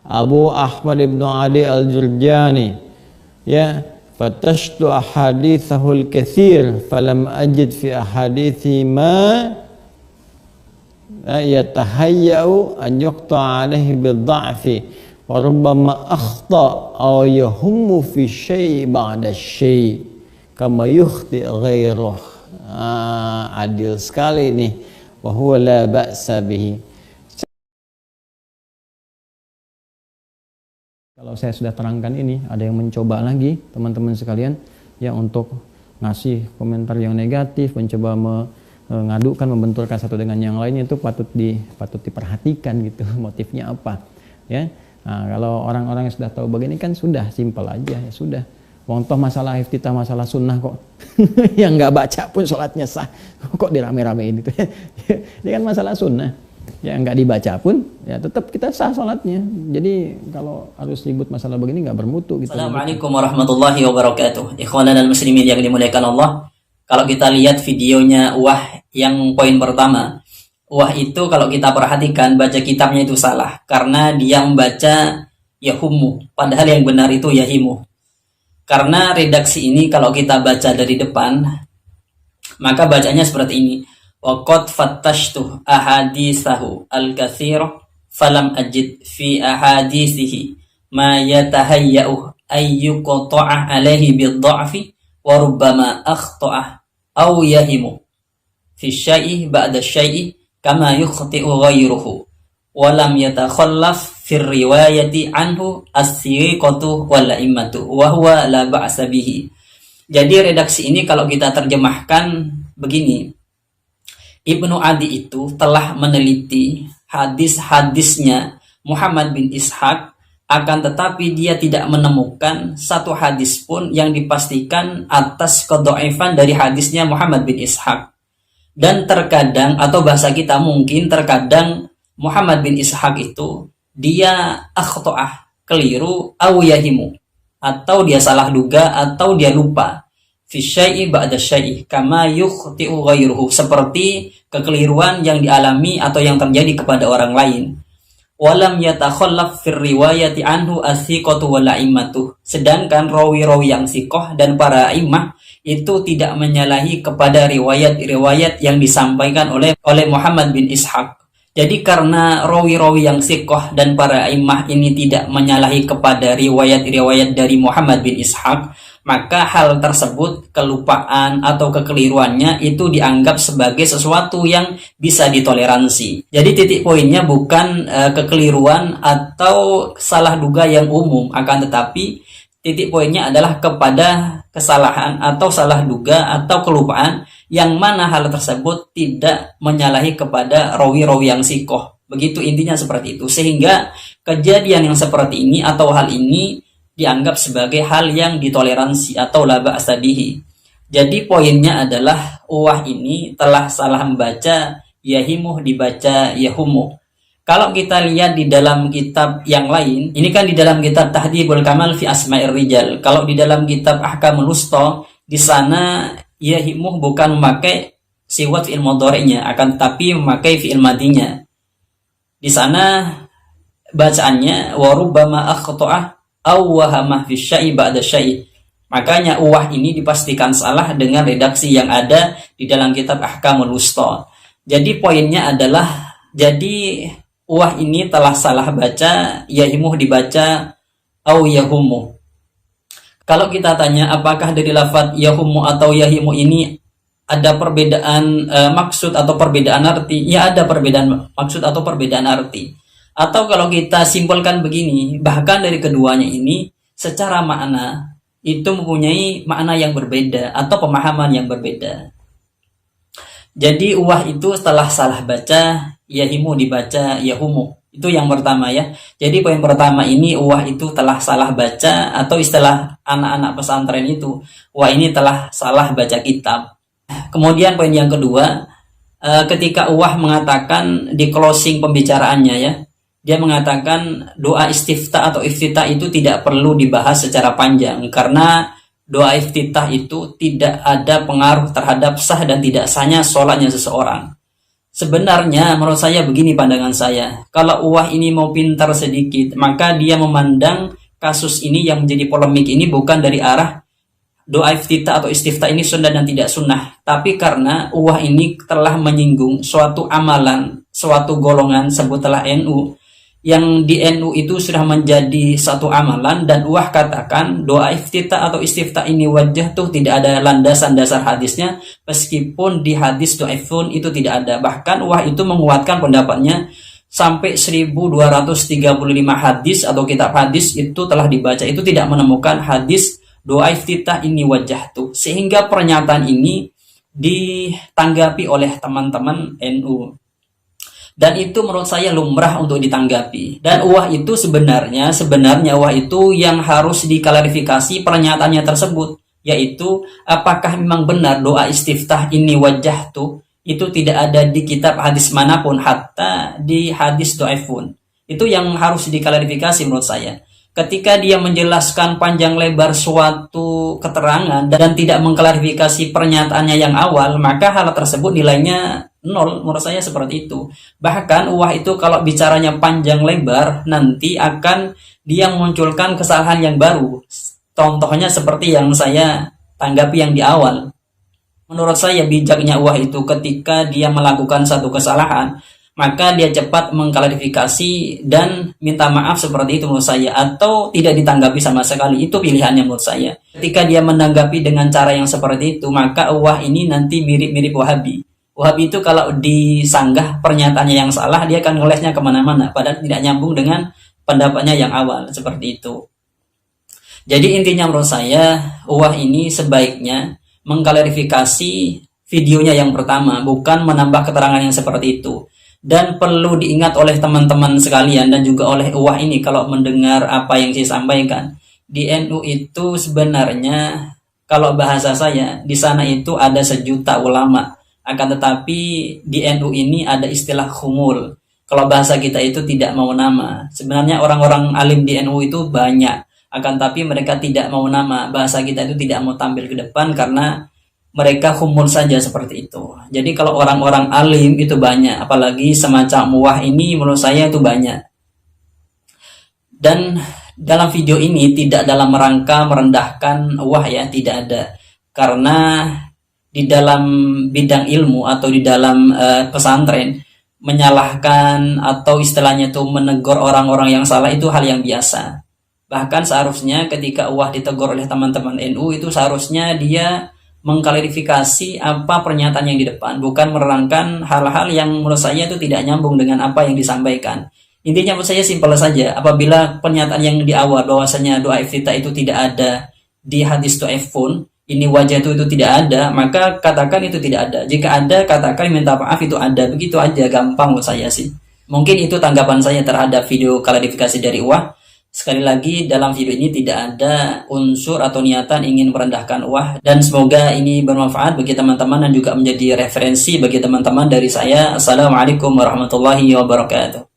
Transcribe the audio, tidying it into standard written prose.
Abu Ahmad ibn Ali al-Jurjani, ya, fatashtu ahadithahu al-kathir falam ajid fi ahadithi ma yatahayyau an yuqta alaihi bil-dha'fi wa rubbama akhta aw yahummu fi syai' ba'da syai' kama yukhti ghairuh. Adil sekali nih, wa huwa la ba'sa bihi. Kalau saya sudah terangkan ini, ada yang mencoba lagi teman-teman sekalian ya untuk ngasih komentar yang negatif, mencoba mengadukan, membenturkan satu dengan yang lainnya, itu patut diperhatikan gitu motifnya apa ya. Nah, kalau orang-orang yang sudah tahu begini kan sudah simpel aja ya sudah. Contoh masalah iftitah, masalah sunnah kok yang nggak baca pun sholatnya sah, kok dirame-ramein itu ini kan masalah sunnah ya, nggak dibaca pun ya tetap kita sah sholatnya. Jadi kalau harus ribut masalah begini nggak bermutu gitu. Assalamualaikum warahmatullahi wabarakatuh. Ikhwan dan muslimin yang dimuliakan Allah, kalau kita lihat videonya Wah yang poin pertama, Wah itu kalau kita perhatikan baca kitabnya itu salah karena dia membaca yahumu, padahal yang benar itu yahimu. Karena redaksi ini kalau kita baca dari depan, maka bacanya seperti ini. Waqad fattashtu ahadithahu al-katsir falam ajid fi ahadithihi ma yatahayyau ayyuqta'a alaihi bid-dha'fi wa rubbama akhta'ah aw yahimu fi syai'i ba'da syai'i kama yukhti'u ghairuhu wa lam yatakhallaf fi riwayati anhu as-siqatu wal immatu wa huwa la ba'sa bihi. Jadi redaksi ini kalau kita terjemahkan begini, Ibnu Adi itu telah meneliti hadis-hadisnya Muhammad bin Ishaq, akan tetapi dia tidak menemukan satu hadis pun yang dipastikan atas kedhaifan dari hadisnya Muhammad bin Ishaq. Dan terkadang, atau bahasa kita mungkin terkadang Muhammad bin Ishaq itu dia akhta'ah, keliru, au yahimu, atau dia salah duga, atau dia lupa, fi syai'i ba'da syai'i kama yukhti'u ghairuhu, seperti kekeliruan yang dialami atau yang terjadi kepada orang lain. Walam yatakhallaf fir riwayati anhu as-siqatu wal a'immatu, sedangkan rawi-rawi yang siqah dan para a'immah itu tidak menyalahi kepada riwayat-riwayat yang disampaikan oleh Muhammad bin Ishaq. Jadi karena rawi-rawi yang siqah dan para a'immah ini tidak menyalahi kepada riwayat-riwayat dari Muhammad bin Ishaq, maka hal tersebut, kelupaan atau kekeliruannya itu dianggap sebagai sesuatu yang bisa ditoleransi. Jadi titik poinnya bukan kekeliruan atau salah duga yang umum, akan tetapi titik poinnya adalah kepada kesalahan atau salah duga atau kelupaan yang mana hal tersebut tidak menyalahi kepada rawi-rawi yang siqah. Begitu intinya seperti itu. Sehingga kejadian yang seperti ini atau hal ini dianggap sebagai hal yang ditoleransi atau la ba'sa bihi. Jadi poinnya adalah Wah ini telah salah membaca yahimuh dibaca yahumu. Kalau kita lihat di dalam kitab yang lain, ini kan di dalam kitab Tahdhibul Kamal fi Asma'ir Rijal. Kalau di dalam kitab Ahkamul Wusta, di sana yahimuh bukan memakai siwat fi'il mudhari'nya, akan tapi memakai fi'il madinya. Di sana bacaannya wa rubbama akhta'ah aw wahamah fi syai'i ba'da syai'. Makanya Wah ini dipastikan salah dengan redaksi yang ada di dalam kitab Ahkamul Wusta. Jadi poinnya adalah, jadi Wah ini telah salah baca yahimuh dibaca au yahumu. Kalau kita tanya apakah dari lafaz yahumu atau yahimu ini ada perbedaan maksud atau perbedaan arti? Ya, ada perbedaan maksud atau perbedaan arti. Atau kalau kita simpulkan begini, bahkan dari keduanya ini secara makna itu mempunyai makna yang berbeda atau pemahaman yang berbeda. Jadi Wah itu setelah salah baca yahimu dibaca yahumu. Itu yang pertama ya. Jadi poin pertama ini Wah itu telah salah baca, atau istilah anak-anak pesantren itu Wah ini telah salah baca kitab. Kemudian poin yang kedua, ketika Wah mengatakan di closing pembicaraannya ya, dia mengatakan doa istiftah atau iftitah itu tidak perlu dibahas secara panjang karena doa iftitah itu tidak ada pengaruh terhadap sah dan tidak sahnya sholatnya seseorang. Sebenarnya menurut saya begini pandangan saya. Kalau Uwah ini mau pintar sedikit, maka dia memandang kasus ini yang menjadi polemik ini bukan dari arah doa iftitah atau istiftah ini sunnah dan tidak sunnah. Tapi karena Uwah ini telah menyinggung suatu amalan, suatu golongan, sebutlah NU, yang di NU itu sudah menjadi satu amalan, dan Uwah katakan doa iftitah atau istiftah ini wajah tuh tidak ada landasan dasar hadisnya, meskipun di hadis dhaifun itu tidak ada. Bahkan Uwah itu menguatkan pendapatnya sampai 1235 hadis atau kitab hadis itu telah dibaca, itu tidak menemukan hadis doa iftitah ini wajah tuh, sehingga pernyataan ini ditanggapi oleh teman-teman NU. Dan itu menurut saya lumrah untuk ditanggapi. Dan Uwah itu sebenarnya Uwah itu yang harus diklarifikasi pernyataannya tersebut, yaitu apakah memang benar doa istiftah ini wajah tuh itu tidak ada di kitab hadis manapun, hatta di hadis dhaifun. Itu yang harus diklarifikasi menurut saya. Ketika dia menjelaskan panjang lebar suatu keterangan dan tidak mengklarifikasi pernyataannya yang awal, maka hal tersebut nilainya nol, menurut saya seperti itu. Bahkan Uwah itu kalau bicaranya panjang lebar, nanti akan dia munculkan kesalahan yang baru. Contohnya seperti yang saya tanggapi yang di awal. Menurut saya bijaknya Uwah itu ketika dia melakukan satu kesalahan, maka dia cepat mengklarifikasi dan minta maaf seperti itu menurut saya, atau tidak ditanggapi sama sekali. Itu pilihannya menurut saya. Ketika dia menanggapi dengan cara yang seperti itu, maka Uwah ini nanti mirip-mirip Wahabi. Wahabi itu kalau disanggah pernyataannya yang salah, dia akan ngelesnya kemana-mana, padahal tidak nyambung dengan pendapatnya yang awal, seperti itu. Jadi intinya menurut saya, Uwah ini sebaiknya mengklarifikasi videonya yang pertama, bukan menambah keterangan yang seperti itu. Dan perlu diingat oleh teman-teman sekalian dan juga oleh Uwah ini kalau mendengar apa yang saya sampaikan. Di NU itu sebenarnya, kalau bahasa saya, di sana itu ada 1 juta ulama. Akan tetapi di NU ini ada istilah khumul. Kalau bahasa kita itu tidak mau nama. Sebenarnya orang-orang alim di NU itu banyak, akan tapi mereka tidak mau nama. Bahasa kita itu tidak mau tampil ke depan karena mereka khumul saja seperti itu. Jadi kalau orang-orang alim itu banyak, apalagi semacam Uwah ini menurut saya itu banyak. Dan dalam video ini tidak dalam rangka merendahkan Uwah ya, tidak ada. Karena di dalam bidang ilmu atau di dalam pesantren, menyalahkan atau istilahnya itu menegur orang-orang yang salah itu hal yang biasa. Bahkan seharusnya ketika Uwah ditegur oleh teman-teman NU itu seharusnya dia mengklarifikasi apa pernyataan yang di depan, bukan menerangkan hal-hal yang menurut saya itu tidak nyambung dengan apa yang disampaikan. Intinya menurut saya simpel saja, apabila pernyataan yang di awal bahwasanya doa iftitah itu tidak ada di hadis dhaifun, ini wajah itu tidak ada, maka katakan itu tidak ada. Jika ada, katakan minta maaf itu ada. Begitu aja, gampang menurut saya sih. Mungkin itu tanggapan saya terhadap video klarifikasi dari Uwah. Sekali lagi, dalam video ini tidak ada unsur atau niatan ingin merendahkan Uwah, dan semoga ini bermanfaat bagi teman-teman dan juga menjadi referensi bagi teman-teman dari saya. Assalamualaikum warahmatullahi wabarakatuh.